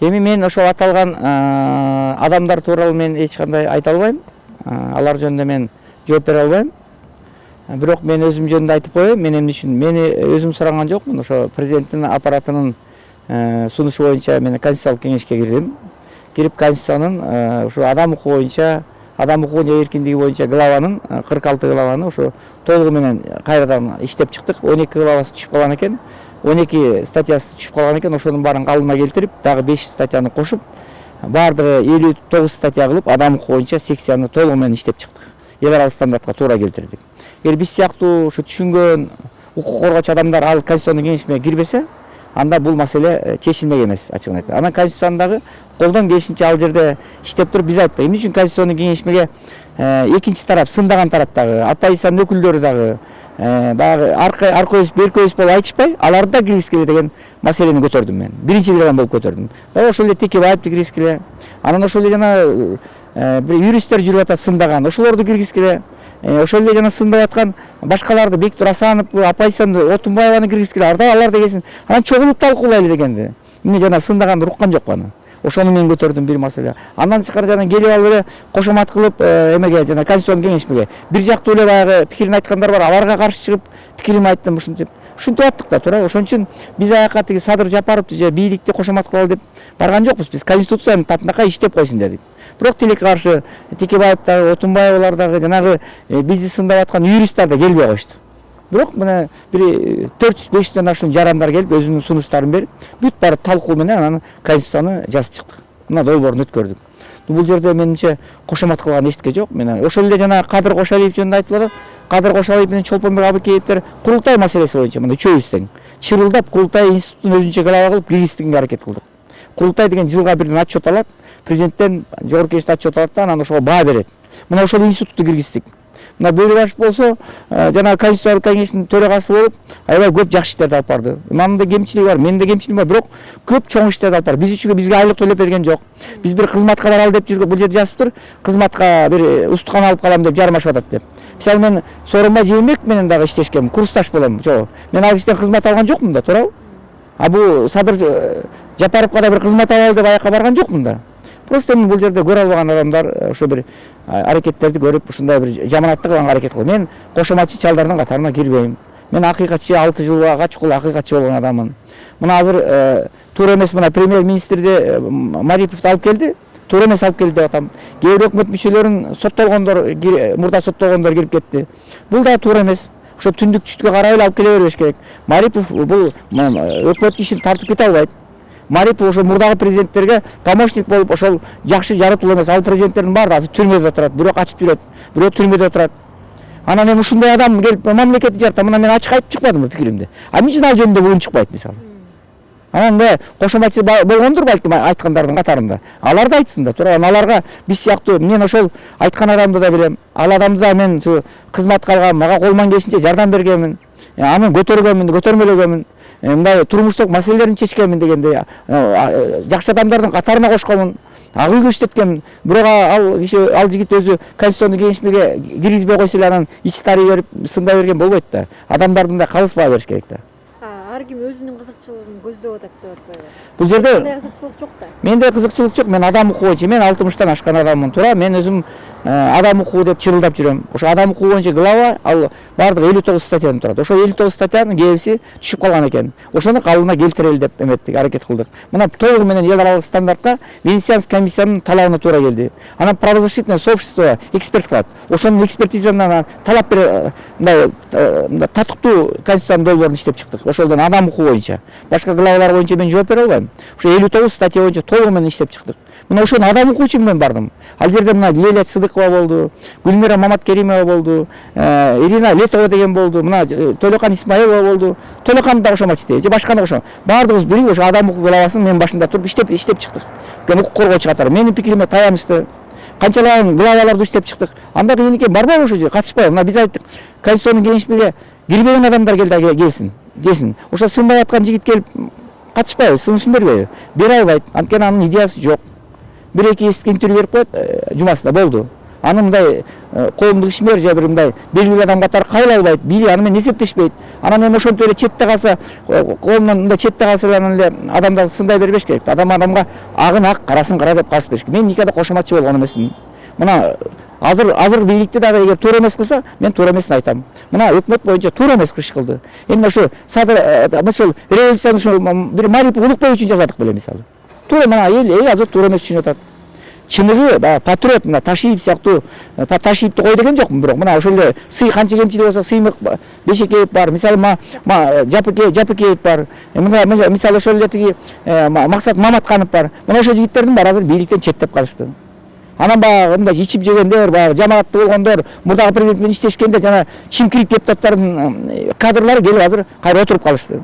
Эми мен ошол аталган адамдар тууралуу мен эч кандай айта албайм. Алар жөнүндө мен жооп бере албайм. Бирок мен өзүм жөнүндө айтып коеюн. Мен эмне үчүн мени өзүм сураган жокмун. Ошо президенттин аппаратынын сунушу боюнча мен конституциялык кеңешке кирдим. Кирип конституциянын ушу адам укугу боюнча, адам укугу жана эркиндиги боюнча главанын 46 главаны ошо толугу менен кайрадан иштеп чыктык. 12 главасы түшүп калган экен. 12 статьясы түшүп калган экен. Ошонун баарын калыбына келтирип, дагы 5 статьяны кошуп, бардыгы 59 статья кылып, адам укугу боюнча секцияны толугу менен иштеп чыктык. Эл аралык стандартка туура келтирдик. Эгер биз сыяктуу ушу түшүнгөн укук коргоочу адамдар ал конституциондук кеңешме кирбесе, анда бул маселе чечилмек эмес, ачыгын айтып. Анан конституцияндагы колдон келишинче ал жерде иштеп туруп биз айттык. Эмне үчүн конституциондук кеңешмеге экинчи тарап, сындаган тараптагы, оппозициянын өкүлдөрү дагы баягы аркөбүз, беркөбүз болуп айтышпай, аларды да киргизгиле деген маселени көтөрдүм мен. Биринчи кылган болуп көтөрдүм. Ошол эле Текебаевди киргизгиле. Анан ошол эле жана бир юристтер жүрүп атат сындаган, ошолорду киргизгиле. Ошол эле жана сындап аткан башкаларды, Бектур Асанов, оппозициянын Отунбаеваны киргизгиле, алар да келсин. Анан чогулуп талкуулайлы дегенди. Эмне жана сындаганды уккан жокпу аны. Ошону мен көтөрдүм бир маселе. Андан тышкары жана келип алып эле кошомат кылып эмеге жана конституцион кеңешмеге бир жактуу эле баягы пикирин айткандар бар. Аларга каршы чыгып пикиримди айттым ушинтип. Ушинтип аттык да туура. Ошон үчүн биз аяка тиги Садыр Жапаровду же бийликти кошомат кылалы деп барган жокпуз. Биз конституциянын татындакай иштеп койсун дедик. Бирок тилекке каршы Текебаев дагы, Отунбаевалар дагы жанагы бизди сындап аткан юристтер да келбей коюшту. Бирок мына бир 400-500дөн ашуун жарандар келип өзүнүн сунуштарын берип, бүт баары талкуу менен анан конституцияны жазып чыктык. Мына долбоорун өткөрдүк. Бул жерде менимче кошомат кылган эчтеке жок. Мен ошол эле жана Кадыр Кошалиев жөнүндө айтылып атат. Кадыр Кошалиев менен Чолпонбек Абыкеевтер курултай маселеси боюнча мына үчөөбүз тең чырылдап курултай институттун өзүнчө глава кылып киргизгенге аракет кылдык. Курултай деген жылга бирден отчет алат, президенттен жогорку кеңештен отчет алат да, анан ошого баа берет. Мына ошол институтту киргиздик. Мына Бөйрөбашев болсо, жана конституциялык кеңештин төрагасы болуп, аябай көп жакшы иштерди алып барды. Анын да кемчилиги бар, менин да кемчилигим бар, бирок көп чоң иштерди алып барды. Бизге айлык төлөп берген жок. Биз бир кызматка баралы деп жүргөн, бул жерде жазыптыр, кызматка бир устукан алып калам деп жармашып атат деп. Мисалы мен Сооронбай Жээнбеков менен дагы иштешкем, курсташ болом. Жок. Мен ал кишиден кызмат алган жокмун да, туурабы? А бул Садыр Жапаровго да бир кызмат алалы деп аяка барган жокмун да. Просто бул жерде көрө албаган адамдар ошо бир аракеттерди көрүп, ушундай бир жаманатты кылганга аракет кылып. Мен кошоматчы чалдардын катарына кирбейм. Мен акыйкатчы 6 жылга чукул акыйкатчы болгон адаммын. Мына азыр туура эмес, мына премьер-министрди Мариповду алып келди. Туура эмес алып келди деп атам. Кээ бир өкмөт мүчөлөрүн соттолгондор, мурда соттолгондор кирип кетти. Бул да туура эмес. Ошо түндүк түштүккө карап эле алып келе бербеш керек. Марипов бул өкмөт ишин тартып кете албайт. Марипов ошо мурдагы президенттерге помощник болуп, ошол жакшы жаратуу эмес. Ал президенттердин баары азыр түрмөдө турат, бирок ачып жүрөт, бирөө түрмөдө турат. Анан эми ушундай адам келип мамлекетти жарата, мына мен ачык айтып чыкпадымбы пикиримди. А эмне үчүн ал жөнүндө бүгүн чыкпайт мисалы? Анан мына кошоматчы болгондур балким айткандардын катарында. Алар да айтсын да, туура. Аларга биз сыяктуу мен ошол айткан адамды да билем. Ал адамды да мен кызматка алгам, мага колуман келишинче жардам бергенмин. Аны көтөргөнмүн, көтөрмөлөгөнмүн. Мындай турмуштук маселелерин чечкенмин дегенде жакшы адамдардын катарына кошконмун. Ак үйгө иштеткенмин. Бирок ал жигит өзү конституциондук кеңешмеге киргизбей койсо эле анан ичи тарый берип сындай берген болбойт да. Адамдардын да калыспай бериш керек да. Ар ким өзүнүн кызыкчылыгын көздөп атат деп атпайбы? Бул жерде мындай кызыкчылык жок да. Менде кызыкчылык жок. Мен адам укугу боюнча, мен 60-тан ашкан адаммын, туура. Мен өзүм адам укугу деп чырылдап жүрөм. Ошо адам укугу боюнча глава, ал бардыгы 59 статьядан турат. Ошо 59 статьянын кээбиси түшүп калган экен. Ошону калыбына келтирели деп эметтик, аракет кылдык. Мына толугу менен эл аралык стандартка Венецианский комиссиянын талабына туура келди. Анан правозащитное сообщество эксперт кылат. Ошонун экспертизасынан талап берип мындай татыктуу конституциянын долбоорун иштеп чыктык. Ошолдон адам укугу боюнча. Башка главалар боюнча мен жооп бере албайм. Ошо 59 статья боюнча толугу менен иштеп чыктык. Мына ошону адам укугу үчүн мен бардым. Ал жерде мына Лейлия Сыдыкова болду, Гүлмира Маматкеримова болду, Ирина Летова деген болду, мына Төлөкан Исмаилова болду. Төлөкан да кошоматчы же башканы кошо. Бардыгыбыз биригип ошо адам укугу главасын мен башында туруп иштеп чыктык. Укук коргоочу катары менин пикириме таянышты. Канчалаган главаларды иштеп чыктык. Анда кийинки барбайбы ошо жерге катышпайбы? Мына биз айттык, конституциондук кеңешмеге кирбеген адамдар келди келсин. Ошо сынбай аткан жигит келип катышпайбы, сынышын бербейби? Бере албайт. Анткени анын идеясы жок. Бир-эки интервью берип коет, жумасында болду. Аны мындай коомдук ишмер же бир мындай белгилүү адам катары кабыл албайт, бийлик аны менен эсептешпейт. Анан эми ошентип эле четте калса, коомдон мындай четте калса эле адамдарды сындай бербеш керек. Адамга агын ак, карасын кара деп каршы бериш керек. Мен никогда кошоматчы болгон эмесмин. Мына азыр бийликти дагы эгер туура эмес кылса, мен туура эмесин айтам. Мына өкмөт боюнча туура эмес иш кылды. Эми ошо ошол революцияны ошо бир Марип Улукбай үчүн жазадык беле мисалы. Туура мына эл азыр туура эмес түшүнүп атат. Чыныгы патриот мына Ташиев сыяктуу Ташиевди кой деген жокмун, бирок мына ошол эле сый канча кемчилик болсо Сыймык Бешекеев бар, мисалы Жапыкеев бар. Мына мисалы ошол эле тиги Максат Маматканов бар. Мына ошол жигиттердин баары азыр бийликтен четтеп калышты. Анан баягы мындай ичип жегендер, баягы жамаатты болгондор, мурдагы президент менен иштешкенде жана чимкирик депутаттардын кадрлары келип азыр кайра отуруп калышты.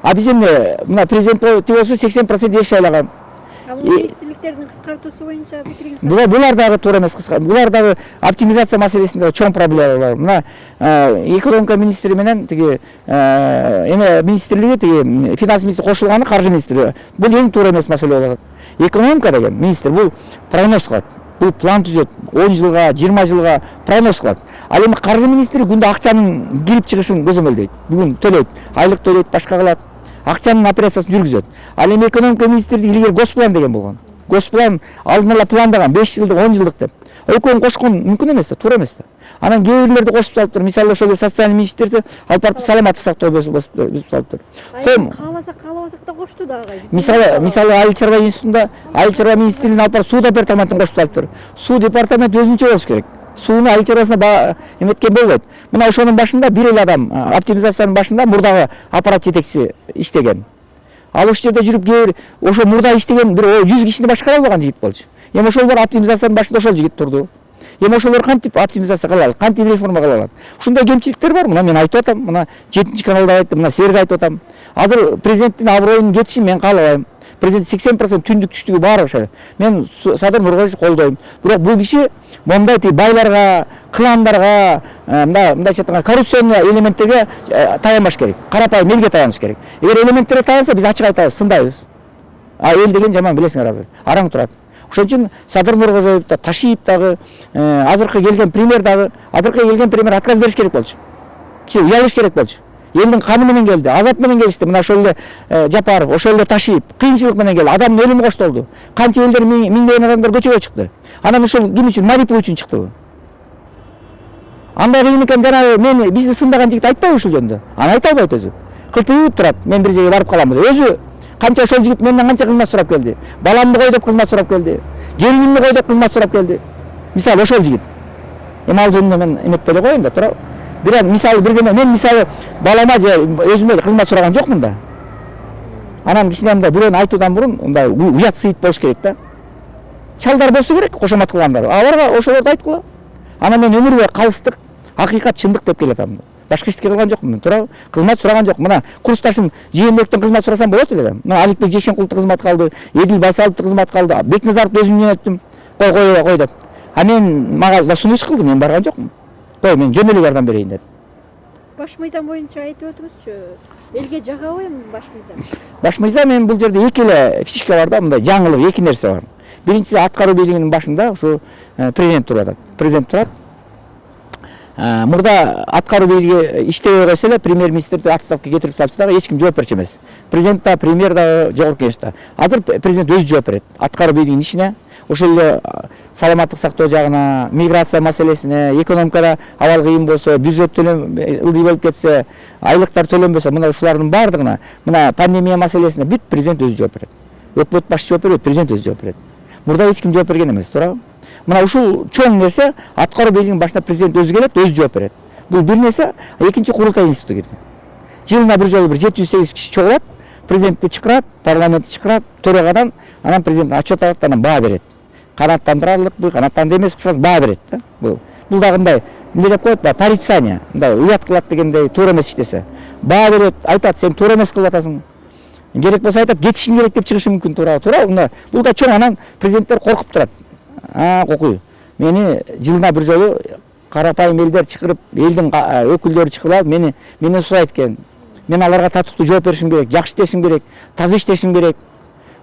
А биз эмне мына президент болсо 80% еш шайлаган. Министрликтердин кыскартуусу боюнча пикириңиз? Булар дагы туура эмес кыска. Булар дагы оптимизация маселесинде чоң проблема бар. Мына экономика министри менен тиги эме министрлиги тиги финанс министри кошулганы каржы министри. Бул эң туура эмес маселе болуп атат. Экономика деген министр бул прогноз кылат. Бул план түзөт. 10 жылга, 20 жылга прогноз кылат. Ал эми каржы министри күндө акчанын кирип чыгышын көзөмөлдөйт. Бүгүн төлөйт, айлык төлөйт, башка кылат. Акчанын операциясын жүргүзөт. Ал эми экономика министрлиги илгери госплан деген болгон. Госплан алдын ала пландаган 5 жылдык, 10 жылдык деп. Экөөнүн кошкон мүмкүн эмес да, туура эмес да. Анан кээ бирлерди кошуп салыптыр. Мисалы ошол социалдык министрди алып барып саламаттык сактоо бузуп салыптыр. Каалабасак да кошту дагы. Мисалы айыл чарба институтунда айыл чарба министрлигине алып барып суу департаментин кошуп салыптыр. Суу департаменти өзүнчө болуш керек. Сууну айыл чарбасына эметкен болбойт. Мына ошонун башында бир эле адам, оптимизациянын башында мурдагы аппарат жетекчиси иштеген. Ал ошол жерде жүрүп кээ бир ошо мурда иштеген бир 100 кишини башкара алган жигит болчу. Эми ошол бар оптимизациянын башында ошол жигит турду. Эми ошолор кантип оптимизация кыла алат, кантип реформа кыла алат? Ушундай кемчиликтер бар. Мына мен айтып атам, мына 7-каналда айттым, мына силерге айтып атам. Азыр президенттин аброюнун кетишин мен каалабайм. Президент 80% түндүк түштүгү баары ошол. Мен Садыр Нургалиевичти колдойм. Бирок бул киши мондай байларга, кландарга, мындайча айтканда коррупционный элементтерге таянбаш керек. Карапайым элге таяныш керек. Эгер элементтерге таянса, биз ачык айтабыз, сындайбыз. А эл деген жаман билесиңер азыр. Араң турат. Ошон үчүн Садыр Нургалиев да, Ташиев дагы, азыркы келген премьер дагы, отказ бериш керек болчу. Киши уялыш керек болчу. Элдин каны менен келди, азап менен келишти. Мына ошол эле Жапаров, ошол эле Ташиев кыйынчылык менен келди. Адамдын өлүмү коштолду. Канча элдер миңдеген адамдар көчөгө чыкты. Анан ошол ким үчүн? Марип үчүн чыктыбы? Андай кыйын экен, жанагы мен бизди сындаган жигит айтпайбы ушул жөнүндө? Аны айта албайт өзү. Кылтыйып турат. Мен бир жерге барып калам деп. Өзү канча ошол жигит менден канча кызмат сурап келди. Баламды кой деп кызмат сурап келди. Келинимди кой деп кызмат сурап келди. Мисалы ошол жигит. Эми ал жөнүндө мен эметпей эле коеюн да, туурабы? Бирок мисалы бирдеме мен мисалы балама же өзүмө кызмат сураган жокмун да. Анан кичинемде бирөөнү айтуудан мурун мындай уят сыйыт болуш керек да. Чалдар болсо керек, кошомат кылгандар. Аларга ошолорду айткыла. Анан мен өмүр бою калыстык, акыйкат, чындык деп келатам. Башка эчтеке кылган жокмун мен, туурабы? Кызмат сураган жок. Мына курсташым Жээнбектен кызмат сурасам болот эле да. Мына Аликбек Жешенкуловду кызмат калды, Эдил Байсаловду кызмат калды, Бекназаровду өзүм жөнөттүм. Кой деп. А мен мага сунуш кылды, мен барган жокмун. Кой мен жөн эле жардам берейин деп. Баш мыйзам боюнча айтып өтүңүзчү. Элге жагабы эми баш мыйзам? Баш мыйзам эми бул жерде эки эле фишка бар да, мындай жаңылык эки нерсе бар. Биринчиси аткаруу бийлигинин башында ушу президент туруп атат. Президент турат. Мурда аткаруу бийлиги иштебей койсо эле премьер-министрди отставкага кетирип салса дагы эч ким жооп берчү эмес. Президент да, премьер да, жогорку кеңеш да. Азыр президент өзү жооп берет. Аткаруу бийлигинин ишине, ошол эле саламаттык сактоо жагына, миграция маселесине, экономикада абал кыйын болсо, бюджет ылдый болуп кетсе, айлыктар төлөнбөсө, мына ушулардын баардыгына, мына пандемия маселесине бүт президент өзү жооп берет. Өкмөт башчы жооп берет, президент өзү жооп берет. Мурда эч ким жооп берген эмес, туурабы? Мына ушул чоң нерсе, аткаруу бийлигинин башына президент өзү келет, өзү жооп берет. Бул бир нерсе, экинчи курултай институту кирди. Жылына бир жолу 708 киши чогулат, президентти чакырат, парламентти чакырат, төрагадан, анан президент отчет алат, анан баа берет. Канааттандырарлыкпы, канааттанды эмес, кысасы баа берет да. Бул дагы мындай эмне деп коет, порицание, мындай уят кылат дегендей, туура эмес иштесе. Баа берет, айтат, сен туура эмес кылып атасың. Керек болсо айтат, кетишиң керек деп чыгышы мүмкүн, туурабы? Бул да чоң, анан президенттер коркуп турат. Кокуй. Мени жылына бир жолу карапайым элдер чакырып, элдин өкүлдөрү чакырып алып, менен сурайт экен. Мен аларга татыктуу жооп беришим керек, жакшы иштешим керек, таза иштешим керек,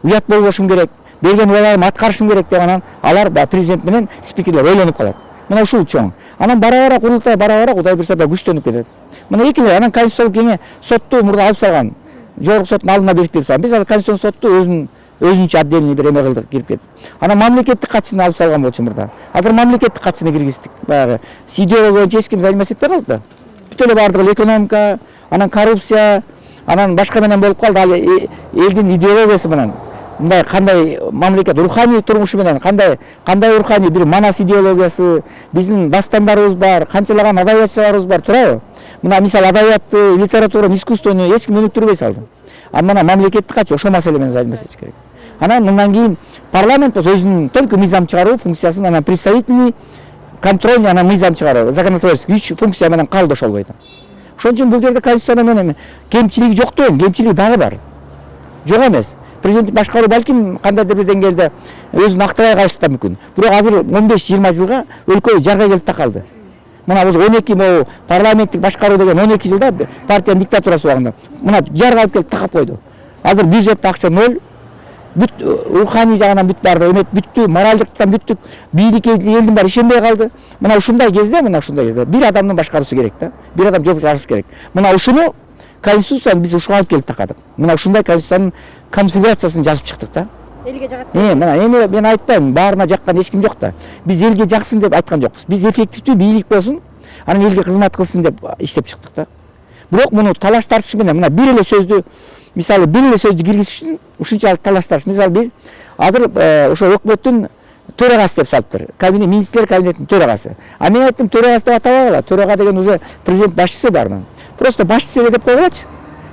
уят болбошум керек, берген убаларымды аткарышым керек деп анан алар президент менен спикерлер ойлонуп калат. Мына ушул чоң. Анан бара-бара курултай, бара-бара Кудай буйрса да күчтөнүп кетет. мына эки анан конституциялык кеңе сотту мурда алып салган, жогорку соттун алдына бекитип салган. Биз ал конституциялык сотту өзүнчө отдельный бир эме кылдык, кирип кетип. Анан мамлекеттик катчыны алып салган болчу мурда. Азыр мамлекеттик катчыны киргиздик. Баягы с идеологией эч ким заниматься этпей калды да. Бүт эле бардыгы экономика, анан коррупция, анан башка менен болуп калды. Ал элдин идеологиясы менен мындай кандай мамлекет руханий турмушу менен кандай руханий бир манас идеологиясы, биздин дастандарыбыз бар, канчалаган адабиятчыларыбыз бар, туурабы? Мына мисалы адабиятты, литератураны, искусствону эч ким өнүктүрбөй салды. А мына мамлекеттик катчы ошол маселе менен заниматься керек. Анан мындан кийин парламент болсо өзүнүн только мыйзам чыгаруу функциясын, анан представительный, контрольный, анан мыйзам чыгаруу, законотворческий 3 функция менен калды ошол бойдо. Ошон үчүн бул жерде конституция менен кемчилиги жок дейм, кемчилиги дагы бар. Жок эмес. Президент башкаруу балким кандайдыр бир деңгээлде өзүн актабай калышы да мүмкүн. Бирок азыр 15-20 жылга өлкө жарга келип такалды. Мына бул 12 могу парламенттик башкаруу деген 12 жылда партиянын диктатурасы убагында. Мына жарга алып келип такап койду. Азыр бюджетте акча 0. Бүт руханий жагынан бүт барды, эмет бүттү, моралдыктан бүттүк, бийликке элдин баары ишенбей калды. Мына ушундай кезде бир адамдын башкаруусу керек да. Бир адам жооп чыгарышы керек. Мына ушуну конституцияны биз ушуга алып келип такадык. Мына ушундай конституциянын конфигурациясын жазып чыктык да. Элге жагат. Мына эми мен айтпайм, баарына жаккан эч ким жок да. Биз элге жаксын деп айткан жокпуз. Биз эффективдүү бийлик болсун, анан элге кызмат кылсын деп иштеп чыктык да. Бирок муну талаш тартыш менен мына бир эле сөздү, мисалы бир эле сөздү киргизиш үчүн ушунчалык талаш тартыш. Мисалы бир азыр ошо өкмөттүн төрагасы деп салыптыр. Кабинет министрлер кабинетинин төрагасы. А мен айттым, төрагасы деп атабагыла. Төрага деген уже президент башчысы бар. Просто башчысы деп койгулачы.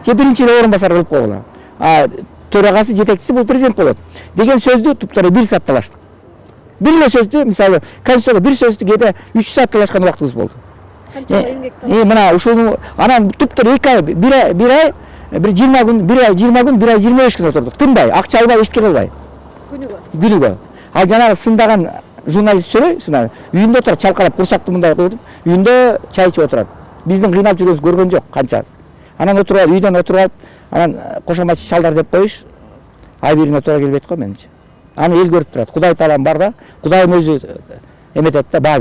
Же биринчи эле орун басар кылып койгула. А төрагасы, жетекчиси бул президент болот деген сөздү туптары 1 саат талаштык. Бир эле сөздү, мисалы конституцияда бир сөздү кээде 3 саат талашкан убактыбыз болду. Мына ушуну анан туптары 2 ай, бир ай, бир 20 күн, бир ай 25 күн отурдук. Тынбай, акча албай, эчтеке кылбай. Күнүгө. Ал жанагы сындаган журналист сөйлөй, үйүндө отурат, чалкалап курсакты мындай коюп, үйүндө чай ичип отурат. Биздин кыйналып жүргөнүбүздү көргөн жок канча. Анан отуруп алып, үйдөн отуруп алып, анан кошоматчы шалдар деп коюш, ай бирine туура келбейт го менимче. Аны эл көрүп турат. Кудай таалам бар да, Кудайым өзү эметет да, баа берет.